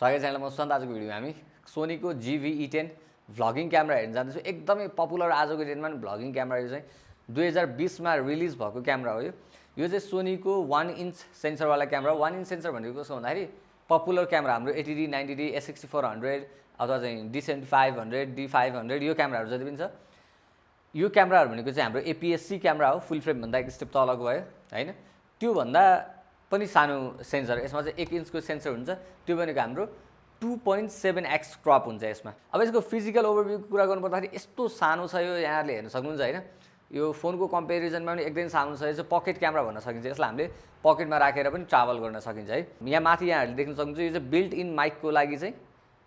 स्वागत छ म सुशान्त। आजको भिडियोमा हामी सोनीको ZV-E10 भ्लगिङ क्यामेरा हेर्न जाँदैछु। एकदमै पपुलर आजको डेटमा भ्लगिङ क्यामेरा। यो चाहिँ 2020 मा रिलिज भएको क्यामेरा हो। यो चाहिँ सोनीको 1 इन्च सेन्सरवाला क्यामेरा। 1 इन्च सेन्सर भनेको कस्तो भन्दाखेरि पपुलर क्यामेरा हाम्रो 80D 90D S6400 अथवा चाहिँ D7500 D500 यो क्यामेराहरू जति पनि छ, यो क्यामेराहरू भनेको चाहिँ हाम्रो APS-C क्यामेरा हो। फुल फ्रेम भन्दा एक स्टेप तलको भयो हैन। त्यो भन्दा पनि सानो सेन्सर, यसमा चाहिँ 1 इन्चको सेन्सर हुन्छ। त्यो भनेको हाम्रो 2.7x क्रप हुन्छ यसमा। अब यसको फिजिकल ओभरभ्यूको कुरा गर्नुपर्दाखेरि यस्तो सानो छ यो, यहाँले हेर्न सक्नुहुन्छ हैन। यो फोनको कम्पेरिजनमा पनि एकदमै सानो छ। यो चाहिँ पकेट क्यामेरा भन्न सकिन्छ। यसलाई हामीले पकेटमा राखेर पनि ट्राभल गर्न सकिन्छ है। यहाँ माथि यहाँहरूले देख्न सक्नुहुन्छ यो चाहिँ बिल्ट इन माइकको लागि चाहिँ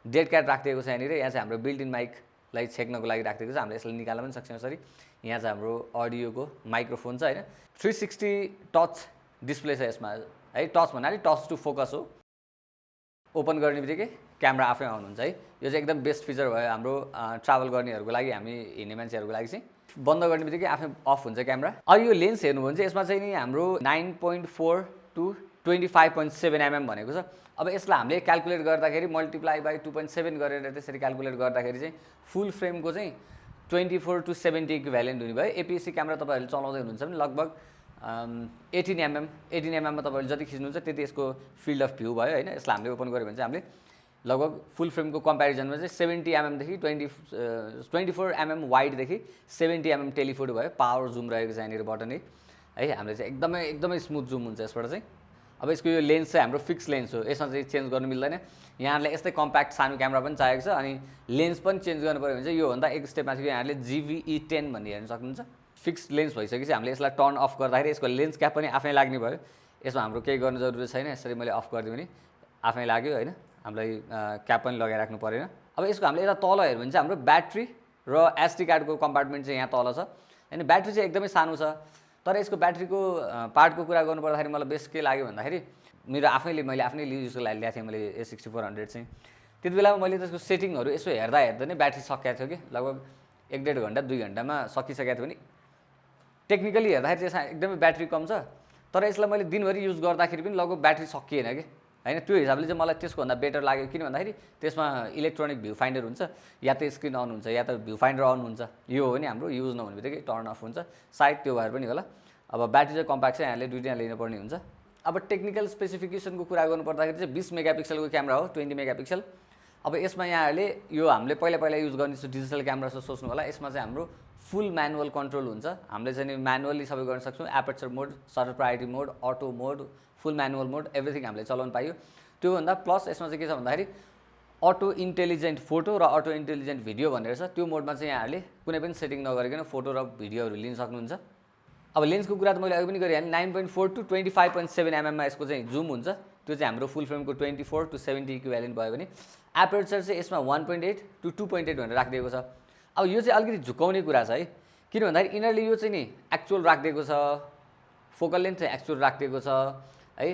डेड क्याट राखिदिएको छ यहाँनिर। यहाँ चाहिँ हाम्रो बिल्ट इन माइकलाई छेक्नको लागि राखिदिएको छ। हामीले यसलाई निकाल्न पनि सक्छौँ यसरी। यहाँ चाहिँ हाम्रो अडियोको माइक्रोफोन छ हैन। 360 टच डिस्प्ले छ यसमा है। टच भन्नाले टच टु फोकस हो। ओपन गर्ने बित्तिकै क्यामेरा आफै आउनुहुन्छ है। यो चाहिँ एकदम बेस्ट फिचर भयो हाम्रो ट्राभल गर्नेहरूको लागि, हामी हिँड्ने मान्छेहरूको लागि चाहिँ। बन्द गर्ने बित्तिकै आफै अफ हुन्छ क्यामेरा। अब यो लेन्स हेर्नु भने चाहिँ यसमा चाहिँ नि हाम्रो 9.4 to 25.7 mm भनेको छ। अब यसलाई हामीले क्याल्कुलेट गर्दाखेरि मल्टिप्लाई बाई 2.7 गरेर त्यसरी क्याल्कुलेट गर्दाखेरि चाहिँ फुल फ्रेमको चाहिँ 24 to 70 इक्विभ्यालेन्ट हुने भयो। APS-C क्यामेरा तपाईँहरूले चलाउँदै हुनुहुन्छ भने लगभग 18 mm मा तपाईँले जति खिच्नुहुन्छ त्यति यसको फिल्ड अफ भ्यू भयो हैन। यसलाई हामीले ओपन गऱ्यो भने चाहिँ हामीले लगभग फुल फ्रेमको कम्पेरिजनमा चाहिँ 70 mm देखि 24 mm वाइडदेखि 70 mm टेलिफोटो भयो। पावर जुम रहेको छ यहाँनिर बटन है। हामीले चाहिँ एकदमै स्मुथ जुम हुन्छ यसबाट चाहिँ। अब यसको यो लेन्स चाहिँ हाम्रो फिक्स लेन्स हो। यसमा चाहिँ चेन्ज गर्नु मिल्दैन। यहाँहरूले यस्तै कम्प्याक्ट सानो क्यामेरा पनि चाहिएको छ अनि लेन्स पनि चेन्ज गर्नु पऱ्यो भने चाहिँ योभन्दा एक स्टेप माथि यहाँहरूले ZV-E10 भन्ने हेर्न सक्नुहुन्छ। फिक्स लेन्स भइसकेपछि हामीले यसलाई टर्न अफ गर्दाखेरि यसको लेन्स क्याप पनि आफै लाग्ने भयो। यसमा हाम्रो केही गर्नु जरुरी छैन। यसरी मैले अफ गरिदिएँ भने आफै लाग्यो हैन। हामीलाई क्याप पनि लगाइराख्नु परेन। अब यसको हामीले यता तल हेर्यो भने चाहिँ हाम्रो ब्याट्री र SD कार्डको कम्पार्टमेन्ट चाहिँ यहाँ तल छ हैन। ब्याट्री चाहिँ एकदमै सानो छ, तर यसको ब्याट्रीको पार्टको कुरा गर्नुपर्दाखेरि मलाई बेस्ट के लाग्यो भन्दाखेरि मैले आफ्नै युजको लागि ल्याएको थिएँ मैले S6400 चाहिँ। त्यति बेलामा मैले त्यसको सेटिङहरू यसो हेर्दा नै ब्याट्री सकिएको थियो कि लगभग 1.5 घन्टा 2 घन्टामा सकिसकेको थियो नि। टेक्निकली हेर्दाखेरि चाहिँ यसमा एकदमै ब्याट्री कम छ, तर यसलाई मैले दिनभरि युज गर्दाखेरि पनि लगभग ब्याट्री सकिएन कि हैन। त्यो हिसाबले चाहिँ मलाई त्यसको भन्दा बेटर लाग्यो। किन भन्दाखेरि त्यसमा इलेक्ट्रोनिक भ्यू फाइन्डर हुन्छ, या त स्क्रिन अन हुन्छ या त भ्यू फाइन्डर अन हुन्छ। यो हो नि हाम्रो युज नहुने बित्तिकै टर्न अफ हुन्छ। सायद त्यो भएर पनि होला। अब ब्याट्री चाहिँ कम्प्याक्ट छ, यहाँले दुईटा लिनुपर्ने हुन्छ। अब टेक्निकल स्पेसिफिकेसनको कुरा गर्नुपर्दाखेरि चाहिँ 20 मेगापिक्सलको क्यामेरा हो, 20 मेगापिक्सल। अब यसमा यहाँहरूले यो हामीले पहिला युज गर्ने डिजिटल क्यामेरा जस्तो सोच्नु होला। यसमा चाहिँ हाम्रो फुल म्यानुअल कन्ट्रोल हुन्छ। हामीले चाहिँ म्यानुअली सबै गर्न सक्छौँ। एपर्चर मोड, सटर प्रायोरिटी मोड, अटो मोड, फुल म्यानुअल मोड, एभ्रिथिङ हामीले चलाउन पाइयो। त्योभन्दा प्लस यसमा चाहिँ के छ भन्दाखेरि अटो इन्टेलिजेन्ट फोटो र अटो इन्टेलिजेन्ट भिडियो भनेर छ। त्यो मोडमा चाहिँ यहाँहरूले कुनै पनि सेटिङ नगरिकन फोटो र भिडियोहरू लिन सक्नुहुन्छ। अब लेन्सको कुरा त मैले अघि पनि गरिहालेँ। 9.4 to 25.7 mm मा यसको चाहिँ जुम हुन्छ। त्यो चाहिँ हाम्रो फुल फ्रेमको 24 to 70 इक्विभ्यालेन्ट भयो भने एपर्चर चाहिँ यसमा 1.8 to 2.8 भनेर राखिदिएको छ। अब यो चाहिँ अलिकति झुकाउने कुरा छ है। किन भन्दाखेरि यिनीहरूले यो चाहिँ नि एक्चुअल राखिदिएको छ, फोकल लेन्थ चाहिँ एक्चुअल राखिदिएको छ है,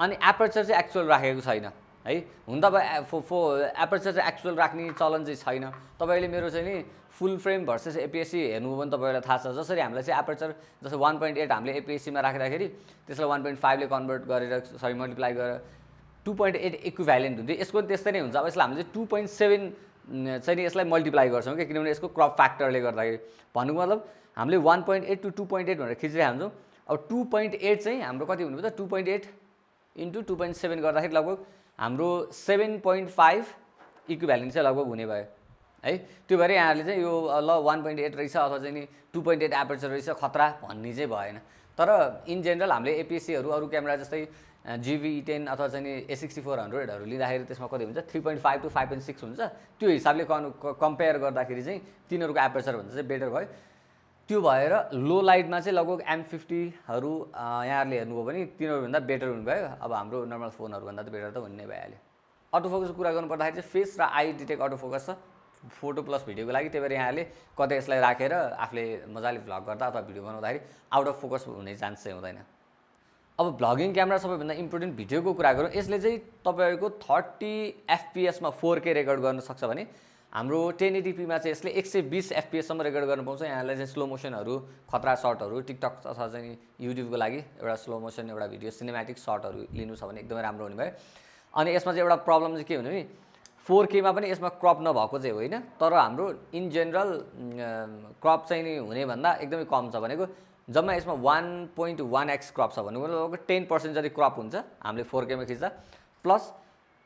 अनि एपर्चर चाहिँ एक्चुअल राखेको छैन है। हुन त अब एपर्चर चाहिँ एक्चुअल राख्ने चलन चाहिँ छैन। तपाईँले मेरो चाहिँ नि फुल फ्रेम भर्सेस APS-C हेर्नु पनि तपाईँलाई थाहा छ। जसरी हामीलाई चाहिँ एपर्चर जस्तो 1.8 हामीले APS-C मा राख्दाखेरि त्यसलाई 1.5 ले कन्भर्ट गरेर मल्टिप्लाई गरेर 2.8 इक्विभ्यालेन्ट हुन्थ्यो। यसको पनि त्यस्तै नै हुन्छ। अब यसलाई हामीले चाहिँ 2.7 चाहिँ नि यसलाई मल्टिप्लाई गर्छौँ कि, किनभने यसको क्रप फ्याक्टरले गर्दाखेरि। भन्नुको मतलब हामीले 1.8 to 2.8 भनेर खिचिरहेको हुन्छौँ। अब 2.8 चाहिँ हाम्रो कति हुनु भयो त, 2.8 into 2.7 गर्दाखेरि लगभग हाम्रो 7.5 इक्विभ्यालेन्ट चाहिँ लगभग हुने भयो है। त्यो भएर यहाँहरूले चाहिँ यो ल 1.8 रहेछ अथवा चाहिँ नि 2.8 एपर्चर रहेछ खतरा भन्ने चाहिँ भएन। तर इन जेनरल हामीले APS-C अरू क्यामेरा जस्तै ZV-E10 अथवा चाहिँ नि A6400हरू लिँदाखेरि त्यसमा कति हुन्छ 3.5 to 5.6 हुन्छ। त्यो हिसाबले कम्पेयर गर्दाखेरि चाहिँ तिनीहरूको एपर्चर भन्दा चाहिँ बेटर भयो। त्यो भएर लो लाइटमा चाहिँ लगभग M50हरू यहाँहरूले हेर्नुभयो भने तिनीहरूभन्दा बेटर हुनुभयो। अब हाम्रो नर्मल फोनहरूभन्दा त बेटर त हुने नै भइहाल्यो। अटो फोकसको कुरा गर्नुपर्दाखेरि चाहिँ फेस र आई डिटेक्ट अटो फोकस छ फोटो प्लस भिडियोको लागि। त्यही भएर यहाँले कतै यसलाई राखेर आफूले मजाले भ्लग गर्दा अथवा भिडियो बनाउँदाखेरि आउट अफ फोकस हुने चान्स चाहिँ हुँदैन। अब भ्लगिङ क्यामेरा सबैभन्दा इम्पोर्टेन्ट भिडियोको कुरा गरौँ। यसले चाहिँ तपाईँहरूको 30 FPS मा 4K रेकर्ड गर्न सक्छ भने हाम्रो 1080p मा चाहिँ यसले 120 FPS सम्म रेकर्ड गर्न पाउँछ। यहाँलाई चाहिँ स्लो मोसनहरू, खतरा सर्टहरू, टिकटक अथवा चाहिँ युट्युबको लागि एउटा स्लो मोसन एउटा भिडियो सिनेमेटिक सर्टहरू लिनु छ भने एकदमै राम्रो हुने भयो। अनि यसमा चाहिँ एउटा प्रब्लम चाहिँ के भने 4K मा पनि यसमा क्रप नभएको चाहिँ होइन, तर हाम्रो इन जेनरल क्रप चाहिँ नि हुने भन्दा एकदमै कम छ भनेको जम्मा यसमा 1.1x क्रप छ भनेको लगभग 10% जति क्रप हुन्छ हामीले 4K मा खिच्दा। प्लस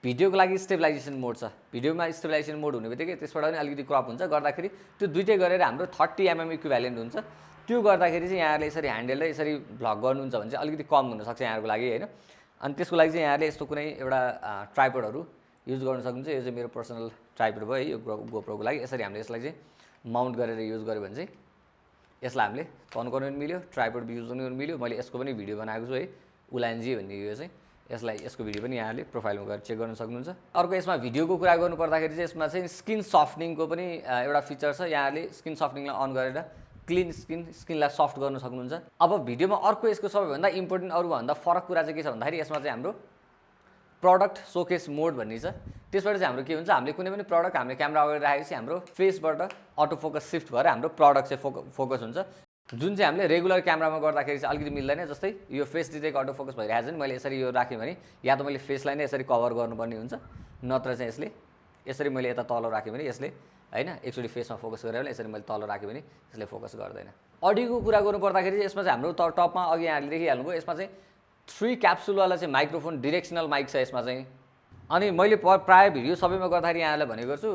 भिडियोको लागि स्टेबलाइजेसन मोड छ, भिडियोमा स्टेबलाइजेसन मोड हुने बित्तिकै त्यसबाट पनि अलिकति क्रप हुन्छ, गर्दाखेरि त्यो दुइटै गरेर हाम्रो 30mm इक्विभ्यालेन्ट हुन्छ। त्यो गर्दाखेरि चाहिँ यहाँहरूले यसरी ह्यान्डल र यसरी भ्लग गर्नुहुन्छ भने चाहिँ अलिकति कम हुनसक्छ यहाँहरूको लागि होइन। अनि त्यसको लागि चाहिँ यहाँहरूले यस्तो कुनै एउटा ट्राइपोडहरू युज गर्न सक्नुहुन्छ। यो चाहिँ मेरो पर्सनल ट्राइपोड भयो है, यो गोप्रोको लागि। यसरी हामीले यसलाई चाहिँ माउन्ट गरेर युज गर्यो भने चाहिँ यसलाई हामीले टर्न गर्नु पनि मिल्यो, ट्राइपोड युज गर्नु पनि मिल्यो। मैले यसको पनि भिडियो बनाएको छु है, उलान्जी भन्ने यो चाहिँ, यसलाई यसको भिडियो पनि यहाँले प्रोफाइलमा गएर चेक गर्न सक्नुहुन्छ। अर्को यसमा भिडियोको कुरा गर्नु पर्दाखेरि चाहिँ यसमा चाहिँ स्किन सफ्टनिङको पनि एउटा फिचर छ। यहाँले स्किन सफ्टनिङलाई अन गरेर क्लिन स्किनलाई सफ्ट गर्न सक्नुहुन्छ। अब भिडियोमा अर्को यसको सबैभन्दा इम्पोर्टेन्ट अरूभन्दा फरक कुरा चाहिँ के छ भन्दाखेरि यसमा चाहिँ हाम्रो प्रडक्ट सोकेस मोड भन्ने छ। त्यसबाट चाहिँ हाम्रो के हुन्छ, हामीले कुनै पनि प्रडक्ट हामीले क्यामेरा अगाडि राखेपछि हाम्रो फेसबाट अटो फोकस सिफ्ट भएर हाम्रो प्रडक्ट चाहिँ फोकस हुन्छ, जुन चाहिँ हामीले रेगुलर क्यामेरामा गर्दाखेरि चाहिँ अलिकति मिल्दैन। जस्तै यो फेस डिटेक्ट अटो फोकस भइरहेको छ नि, मैले यसरी यो राखेँ भने या त मैले फेसलाई नै यसरी कभर गर्नुपर्ने हुन्छ, नत्र चाहिँ यसले यसरी मैले यता तल राखेँ भने यसले होइन एकचोटि फेसमा फोकस गरेर यसरी मैले तल राखेँ भने यसले फोकस गर्दैन। अडियोको कुरा गर्नु पर्दाखेरि चाहिँ यसमा चाहिँ हाम्रो टपमा अघि यहाँले देखिहाल्नुभयो, यसमा चाहिँ 3 क्याप्सुलवाला चाहिँ माइक्रोफोन डिरेक्सनल माइक छ यसमा चाहिँ। अनि मैले प्रायः भिडियो सबैमा गर्दाखेरि यहाँलाई भनेको गर्छु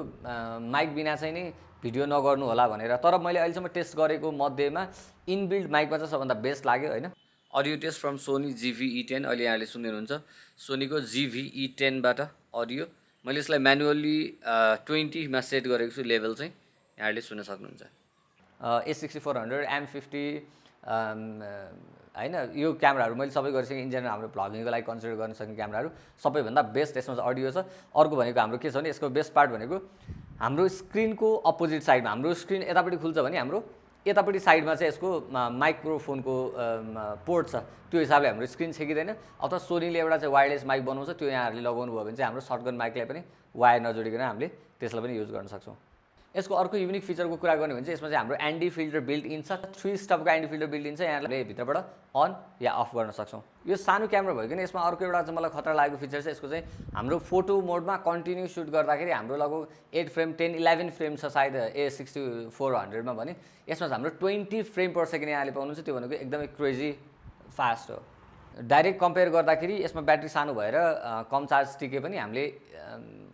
माइक बिना चाहिँ नि भिडियो नगर्नु होला भनेर, तर मैले अहिलेसम्म टेस्ट गरेको मध्येमा इनबिल्ड माइकमा चाहिँ सबभन्दा बेस्ट लाग्यो होइन। Audio test from Sony ZV-1 अहिले यहाँले सुन्नुहुन्छ सोनीको ZV-1बाट अडियो। मैले यसलाई म्यानुअली 20 मा सेट गरेको छु, लेभल चाहिँ यहाँले सुन्न सक्नुहुन्छ। A6400 M50 होइन, यो क्यामेराहरू मैले सबै गरिसकेँ। इन जेनरल हाम्रो भ्लगिङको लागि कन्सिडर गर्न सक्ने क्यामेराहरू सबैभन्दा बेस्ट यसमा चाहिँ अडियो छ। अर्को भनेको हाम्रो के छ भने यसको बेस्ट पार्ट भनेको हाम्रो स्क्रिनको अपोजिट साइडमा, हाम्रो स्क्रिन यतापट्टि खुल्छ भने हाम्रो यतापट्टि साइडमा चाहिँ यसको माइक्रोफोनको पोर्ट छ, त्यो हिसाबले हाम्रो स्क्रिन छेकिँदैन। अथवा सोनीले एउटा चाहिँ वायरलेस माइक बनाउँछ, त्यो यहाँहरूले लगाउनु भयो भने चाहिँ हाम्रो सर्टगन माइकलाई पनि वायर नजोडिकन हामीले त्यसलाई पनि युज गर्न सक्छौँ। यसको अर्को युनिक फिचरको कुरा गर्ने भने चाहिँ यसमा चाहिँ हाम्रो एन्टी फिल्टर बिल्ट इन छ, 3 स्टपको एन्टी फिल्टर बिल्ट इन छ, यहाँले भित्रबाट अन या अफ गर्न सक्छौँ। यो सानो क्यामेरा भइकन यसमा अर्को एउटा चाहिँ मलाई खतरा लागेको फिचर छ, यसको चाहिँ हाम्रो फोटो मोडमा कन्टिन्यू सुट गर्दाखेरि हाम्रो लगभग 8 फ्रेम 10-11 फ्रेम छ सायद A6400 मा भने, यसमा चाहिँ हाम्रो 20 फ्रेम पर सेकेन्ड यहाँले पाउनुहुन्छ। त्यो भनेको एकदमै क्रेजी फास्ट हो। डाइरेक्ट कम्पेयर गर्दाखेरि यसमा ब्याट्री सानो भएर कम चार्ज टिके पनि हामीले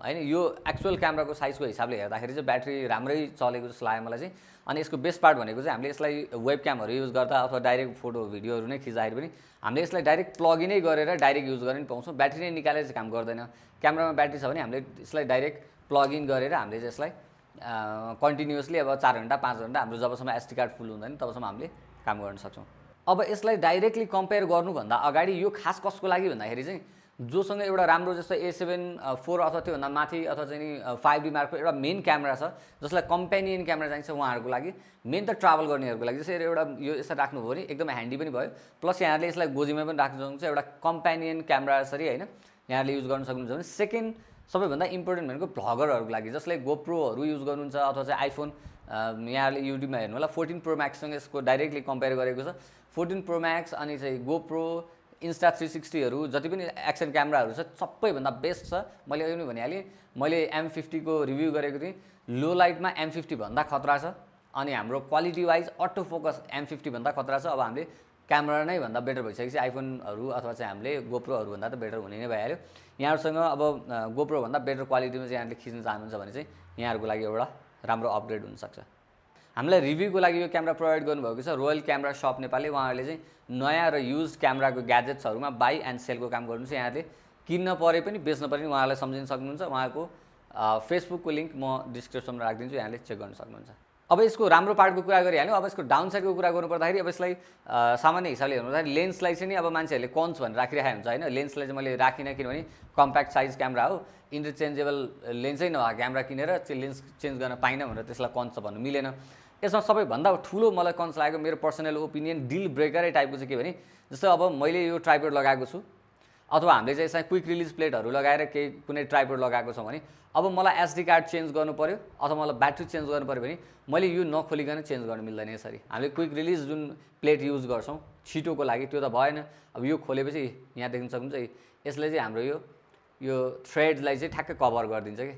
होइन यो एक्चुअल क्यामेराको साइजको हिसाबले हेर्दाखेरि चाहिँ ब्याट्री राम्रै चलेको जस्तो लाग्यो मलाई चाहिँ। अनि यसको बेस्ट पार्ट भनेको चाहिँ हामीले यसलाई वेब क्यामहरू युज गर्दा अथवा डाइरेक्ट फोटो भिडियोहरू नै खिच्दाखेरि पनि हामीले यसलाई डाइरेक्ट प्लग इनै गरेर डाइरेक्ट युज गर्न पाउँछौँ। ब्याट्री नै निकालेर चाहिँ काम गर्दैन। क्यामेरामा ब्याट्री छ भने हामीले यसलाई डाइरेक्ट प्लग इन गरेर हामीले चाहिँ यसलाई कन्टिन्युसली अब 4 घन्टा 5 घन्टा हाम्रो जबसम्म SD कार्ड फुल हुँदैन तबसम्म हामीले काम गर्न सक्छौँ। अब यसलाई डाइरेक्टली कम्पेयर गर्नुभन्दा अगाडि यो खास कसको लागि भन्दाखेरि चाहिँ जोसँग एउटा राम्रो जस्तो A7 IV अथवा त्योभन्दा माथि अथवा चाहिँ नि 5D मार्कको एउटा मेन क्यामेरा छ, जसलाई कम्पेनियन क्यामेरा चाहिन्छ उहाँहरूको लागि, मेन त ट्राभल गर्नेहरूको लागि। जस्तै एउटा यो यसरी राख्नुभयो भने एकदमै ह्यान्डी पनि भयो, प्लस यहाँहरूले यसलाई गोजीमा पनि राख्न सक्नुहुन्छ, एउटा कम्पेनियन क्यामेरा जसरी होइन यहाँहरूले युज गर्न सक्नुहुन्छ भने। सेकेन्ड सबैभन्दा इम्पोर्टेन्ट भनेको भ्लगरहरूको लागि, जसले गोप्रोहरू युज गर्नुहुन्छ अथवा चाहिँ आइफोन, यहाँहरूले युट्युबमा हेर्नु होला 14 प्रो म्याक्ससँग यसको डाइरेक्टली कम्पेयर गरेको छ। 14 प्रो म्याक्स अनि चाहिँ गोप्रो इन्स्टा 360हरू जति पनि एक्सन क्यामेराहरू छ सबैभन्दा बेस्ट छ। मैले अघि पनि भनिहालेँ, मैले M50 को रिभ्यू गरेको थिएँ, लो लाइटमा M50 भन्दा खतरा छ। अनि हाम्रो quality wise auto focus M50 भन्दा खतरा छ। अब हामीले क्यामेरा नै भन्दा बेटर भइसकेपछि आइफोनहरू अथवा चाहिँ हामीले गोप्रोहरू भन्दा त बेटर हुने नै भइहाल्यो। यहाँहरूसँग अब गोप्रो भन्दा बेटर क्वालिटीमा चाहिँ यहाँले खिच्न चाहनुहुन्छ भने चाहिँ यहाँहरूको लागि एउटा राम्रो अपग्रेड हुनसक्छ। हामीलाई रिभ्यूको लागि यो क्यामेरा प्रोभाइड गर्नुभएको छ रोयल क्यामेरा सप नेपालले। उहाँहरूले चाहिँ नयाँ र युज क्यामेराको ग्याजेट्सहरूमा बाई एन्ड सेलको काम गर्नुहुन्छ। यहाँले किन्न परे पनि बेच्न परे पनि उहाँलाई सम्झिन सक्नुहुन्छ। उहाँको फेसबुकको लिङ्क म डिस्क्रिप्सनमा राखिदिन्छु, यहाँले चेक गर्न सक्नुहुन्छ। अब यसको राम्रो पार्टको कुरा गरिहाल्यो। अब यसको डाउन साइडको कुरा गर्नु पर्दाखेरि अब यसलाई सामान्य हिसाबले हेर्नुपर्दाखेरि लेन्सलाई चाहिँ नि अब मान्छेहरूले कन्स भनेर राखिरहेको हुन्छ होइन। लेन्सलाई चाहिँ मैले राखिनँ किनभने कम्प्याक्ट साइज क्यामेरा हो, इन्टरचेन्जेबल लेन्सै नभएको क्यामेरा किनेर चाहिँ लेन्स चेन्ज गर्न पाइनँ भनेर त्यसलाई कन्स भन्नु मिलेन। यसमा सबैभन्दा ठुलो मलाई कन्स लागेको मेरो पर्सनल ओपिनियन डिल ब्रेकरै टाइपको चाहिँ के भने, जस्तै अब मैले यो ट्राइपोड लगाएको छु अथवा हामीले चाहिँ यसमा क्विक रिलिज प्लेटहरू लगाएर केही कुनै ट्राइपोड लगाएको छौँ भने अब मलाई SD कार्ड चेन्ज गर्नु पऱ्यो अथवा मलाई ब्याट्री चेन्ज गर्नु पऱ्यो भने मैले यो नखोलिकन चेन्ज गर्नु मिल्दैन। यसरी हामीले क्विक रिलिज जुन प्लेट युज गर्छौँ छिटोको लागि त्यो त भएन। अब यो खोलेपछि यहाँ देख्न सक्नुहुन्छ यसले चाहिँ हाम्रो यो यो थ्रेडलाई चाहिँ ठ्याक्कै कभर गरिदिन्छ कि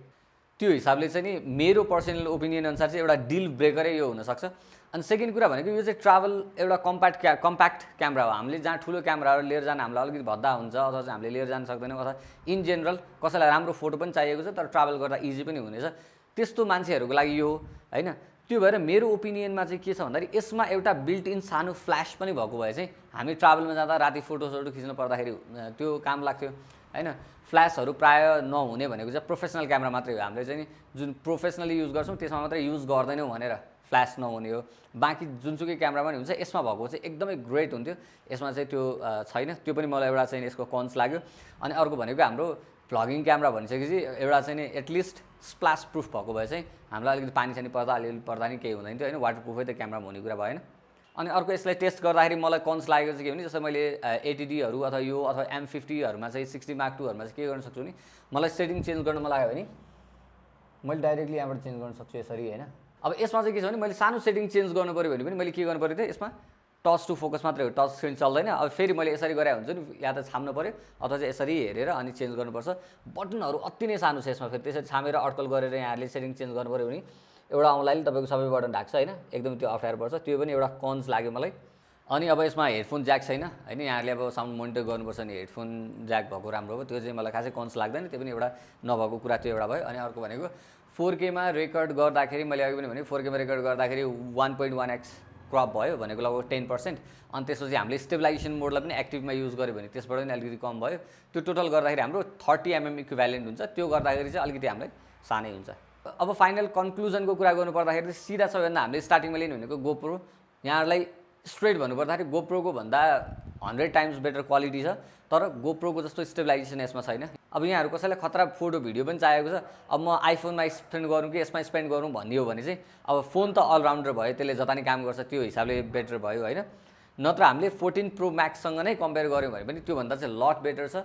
त्यो हिसाबले चाहिँ नि मेरो पर्सनल ओपिनियन अनुसार चाहिँ एउटा डिल ब्रेकरै यो हुनसक्छ। अनि सेकेन्ड कुरा भनेको यो चाहिँ ट्राभल एउटा कम्प्याक्ट क्यामेरा हो। हामीले जहाँ ठुलो क्यामेराहरू लिएर जान हामीलाई अलिकति भद्दा हुन्छ अथवा चाहिँ हामीले लिएर जान सक्दैनौँ अथवा इन जेनरल कसैलाई राम्रो फोटो पनि चाहिएको छ तर ट्राभल गर्दा इजी पनि हुनेछ त्यस्तो मान्छेहरूको लागि यो होइन। त्यो भएर मेरो ओपिनियनमा चाहिँ के छ भन्दाखेरि यसमा एउटा बिल्ट इन सानो फ्ल्यास पनि भएको भए चाहिँ हामी ट्राभलमा जाँदा राति फोटोसोटो खिच्नु पर्दाखेरि त्यो काम लाग्थ्यो होइन। फ्ल्यासहरू प्रायः नहुने भनेको चाहिँ प्रोफेसनल क्यामेरा मात्रै हो। हामीले चाहिँ जुन प्रोफेसनली युज गर्छौँ त्यसमा मात्रै युज गर्दैनौँ भनेर फ्ल्यास नहुने हो। बाँकी जुनसुकै क्यामेरामा नि हुन्छ यसमा भएको चाहिँ एकदमै ग्रेट हुन्थ्यो। यसमा चाहिँ त्यो छैन त्यो पनि मलाई एउटा चाहिँ यसको कन्स लाग्यो। अनि अर्को भनेको हाम्रो भ्लगिङ क्यामेरा भनिसकेपछि एउटा चाहिँ नि एटलिस्ट स्प्ल्यास प्रुफ भएको भए चाहिँ हामीलाई अलिकति पानी सानी पर्दा अलिअलि पर्दा नि केही हुँदैन थियो होइन। वाटर प्रुफै त क्यामेरामा हुने कुरा भएन। अनि अर्को यसलाई टेस्ट गर्दाखेरि मलाई कन्स लागेको चाहिँ के भने जस्तै मैले एटिडीहरू अथवा यो अथवा M50हरूमा चाहिँ 60 Mark IIहरूमा चाहिँ के गर्न सक्छु नि मलाई सेटिङ चेन्ज गर्न मन लाग्यो भने मैले डाइरेक्टली यहाँबाट चेन्ज गर्न सक्छु यसरी होइन। अब यसमा चाहिँ के छ भने मैले सानो सेटिङ चेन्ज गर्नु पऱ्यो भने पनि मैले के गर्नु पऱ्यो थियो यसमा टच टु फोकस मात्रै हो टच स्क्रिन चल्दैन। अब फेरि मैले यसरी गरे हुन्छ नि या त छाम्नु पऱ्यो अथवा चाहिँ यसरी हेरेर अनि चेन्ज गर्नुपर्छ। बटनहरू अति नै सानो छ यसमा फेरि त्यसरी छामेर अड्कल गरेर यहाँहरूले सेटिङ चेन्ज गर्नु पऱ्यो भने एउटा औँलाले तपाईँको सबै बटन ढाक्छ होइन एकदम त्यो अप्ठ्यारो पर्छ त्यो पनि एउटा कन्स लाग्यो मलाई। अनि अब यसमा हेडफोन ज्याक छैन होइन यहाँहरूले अब साउन्ड मोनिटर गर्नुपर्छ नि हेडफोन ज्याक भएको राम्रो हो त्यो चाहिँ मलाई खासै कन्स लाग्दैन त्यो पनि एउटा नभएको कुरा त्यो एउटा भयो। अनि अर्को भनेको 4Kमा रेकर्ड गर्दाखेरि मैले अघि पनि भने 4Kमा रेकर्ड गर्दाखेरि 1.1x क्रप भयो भनेको लगभग 10%। अनि त्यसपछि हामीले स्टेबलाइजेसन मोडलाई पनि एक्टिभमा युज गर्यो भने त्यसबाट पनि अलिकति कम भयो। त्यो टोटल गर्दाखेरि हाम्रो 30mm इक्विभ्यालेन्ट हुन्छ त्यो गर्दाखेरि चाहिँ अलिकति हामीलाई सानै हुन्छ। अब फाइनल कन्क्लुजनको कुरा गर्नुपर्दाखेरि चाहिँ सिधा सबैभन्दा हामीले स्टार्टिङमा लिनु भनेको गोप्रो। यहाँहरूलाई स्ट्रेट भन्नुपर्दाखेरि गोप्रोको भन्दा 100 टाइम्स बेटर क्वालिटी छ तर गोप्रोको जस्तो स्टेबलाइजेसन यसमा छैन। अब यहाँहरू कसैलाई खतरा फोटो भिडियो पनि चाहिएको छ अब म आइफोनमा स्पेन्ड गरौँ कि यसमा स्पेन्ड गरौँ भन्ने हो भने चाहिँ अब फोन त अलराउन्डर भयो त्यसले जता नि काम गर्छ त्यो हिसाबले बेटर भयो होइन। नत्र हामीले 14 Pro Maxसँग नै कम्पेयर गऱ्यौँ भने पनि त्योभन्दा चाहिँ लट बेटर छ।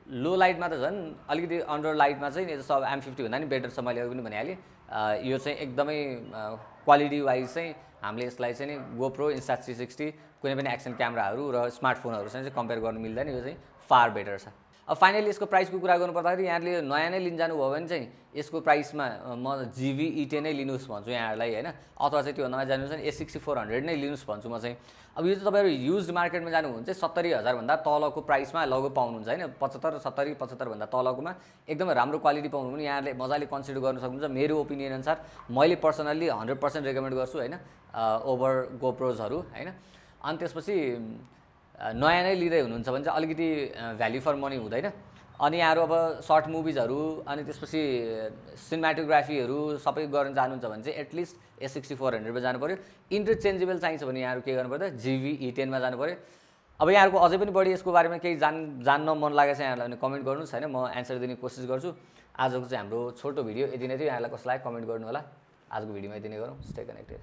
लो लाइटमा त झन् अलिकति अन्डर लाइटमा चाहिँ जस्तो अब M50 भन्दा नि बेटर छ मैले अघि पनि भनिहालेँ। यो चाहिँ एकदमै क्वालिटी वाइज चाहिँ हामीले यसलाई चाहिँ नि गोप्रो Insta360 कुनै पनि एक्सन क्यामेराहरू र स्मार्टफोनहरूसँग चाहिँ कम्पेयर गर्नु मिल्दैन यो चाहिँ फार बेटर छ। अब फाइनली यसको प्राइसको कुरा गर्नुपर्दाखेरि यहाँले नयाँ नै लिन जानुभयो भने चाहिँ यसको प्राइसमा म ZV-E10 नै लिनुहोस् भन्छु यहाँहरूलाई होइन अथवा चाहिँ त्योभन्दा जानुहुन्छ भने A6400 नै लिनुहोस् भन्छु म चाहिँ। अब यो चाहिँ तपाईँहरू युज्ड मार्केटमा जानुहुन्छ चाहिँ 70,000 भन्दा तलको प्राइसमा लगभग पाउनुहुन्छ होइन 75 भन्दा तलकोमा एकदमै राम्रो क्वालिटी पाउनु पनि यहाँले मजाले कन्सिडर गर्न सक्नुहुन्छ। मेरो ओपिनियन अनुसार मैले पर्सनल्ली 100% रेकमेन्ड गर्छु होइन ओभर गोप्रोजहरू होइन। अनि त्यसपछि नयाँ नै लिँदै हुनुहुन्छ भने चाहिँ अलिकति भ्याल्यु फर मनी हुँदैन। अनि यहाँहरू अब सर्ट मुभिजहरू अनि त्यसपछि सिनेमाटोग्राफीहरू सबै गर्न जानुहुन्छ भने चाहिँ एटलिस्ट A6400मा जानु पऱ्यो। इन्टरचेन्जेबल चाहिन्छ भने यहाँहरू के गर्नु पर्छ ZV-E10मा जानु पऱ्यो। अब यहाँहरूको अझै पनि बढी यसको बारेमा केही जान्न मन लागेको छ यहाँहरूलाई भने कमेन्ट गर्नुहोस् होइन म एन्सर दिने कोसिस गर्छु। आजको चाहिँ हाम्रो छोटो भिडियो यति नै थियो। यहाँलाई कसलाई कमेन्ट गर्नु होला। आजको भिडियोमा यति नै गरौँ। Stay connected.